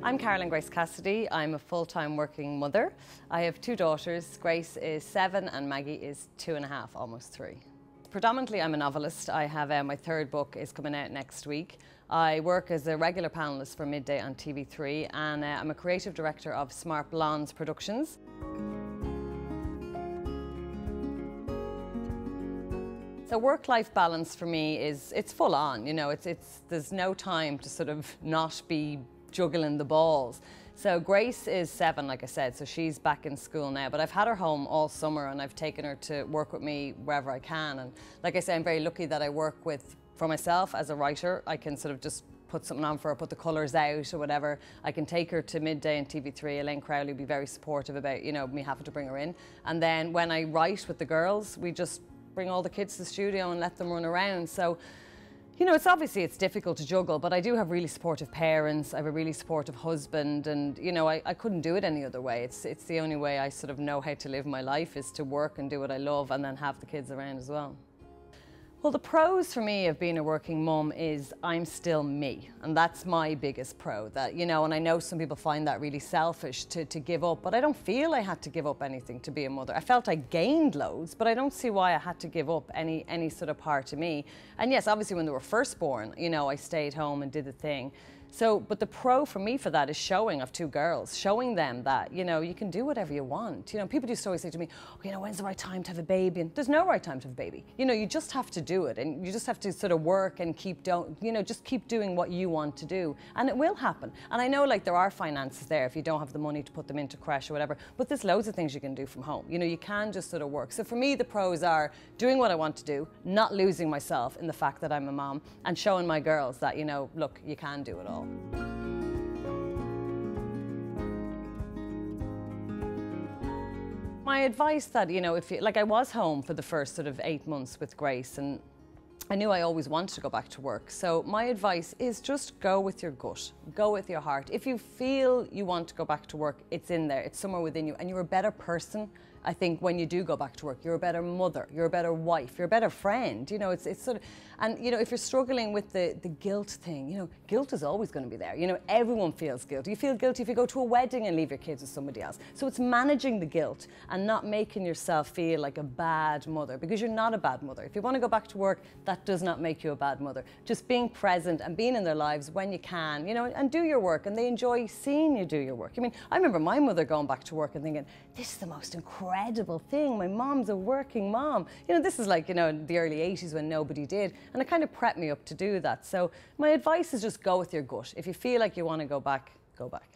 I'm Caroline Grace-Cassidy. I'm a full-time working mother. I have two daughters. Grace is 7 and Maggie is 2.5, almost 3. Predominantly I'm a novelist. I have my third book is coming out next week. I work as a regular panellist for Midday on TV3 and I'm a creative director of Smart Blondes Productions. So work-life balance for me it's full on, you know, there's no time to sort of not be juggling the balls. So Grace is 7, like I said, so she's back in school now, but I've had her home all summer and I've taken her to work with me wherever I can. And like I say, I'm very lucky that I work for myself as a writer. I can sort of just put something on for her, put the colours out or whatever. I can take her to Midday and TV3. Elaine Crowley will be very supportive about, you know, me having to bring her in. And then when I write with the girls, we just bring all the kids to the studio and let them run around. So, you know, it's difficult to juggle, but I do have really supportive parents. I have a really supportive husband, and you know, I couldn't do it any other way. It's the only way I sort of know how to live my life, is to work and do what I love and then have the kids around as well. Well, the pros for me of being a working mum is I'm still me, and that's my biggest pro. That, you know, and I know some people find that really selfish to give up, but I don't feel I had to give up anything to be a mother. I felt I gained loads, but I don't see why I had to give up any sort of part of me. And yes, obviously when they were first born, you know, I stayed home and did the thing. So, but the pro for me for that is showing of 2 girls, showing them that, you know, you can do whatever you want. You know, people used to always say to me, oh, you know, when's the right time to have a baby? And there's no right time to have a baby. You know, you just have to do it, and you just have to sort of work and just keep doing what you want to do, and it will happen. And I know, like, there are finances there if you don't have the money to put them into creche or whatever, but there's loads of things you can do from home. You know, you can just sort of work. So for me, the pros are doing what I want to do, not losing myself in the fact that I'm a mom, and showing my girls that, you know, look, you can do it all. My advice that, you know, I was home for the first sort of 8 months with Grace, and I knew I always wanted to go back to work. So my advice is just go with your gut, go with your heart. If you feel you want to go back to work, it's in there, it's somewhere within you, and you're a better person. I think when you do go back to work, you're a better mother, you're a better wife, you're a better friend. You know, it's sort of, and you know, if you're struggling with the guilt thing, you know, guilt is always going to be there. You know, everyone feels guilty. You feel guilty if you go to a wedding and leave your kids with somebody else. So it's managing the guilt and not making yourself feel like a bad mother, because you're not a bad mother. If you want to go back to work, that does not make you a bad mother. Just being present and being in their lives when you can, you know, and do your work, and they enjoy seeing you do your work. I mean, I remember my mother going back to work and thinking, this is the most incredible thing. My mom's a working mom. You know, this is like, you know, the early 80s when nobody did. And it kind of prepped me up to do that. So my advice is just go with your gut. If you feel like you want to go back, go back.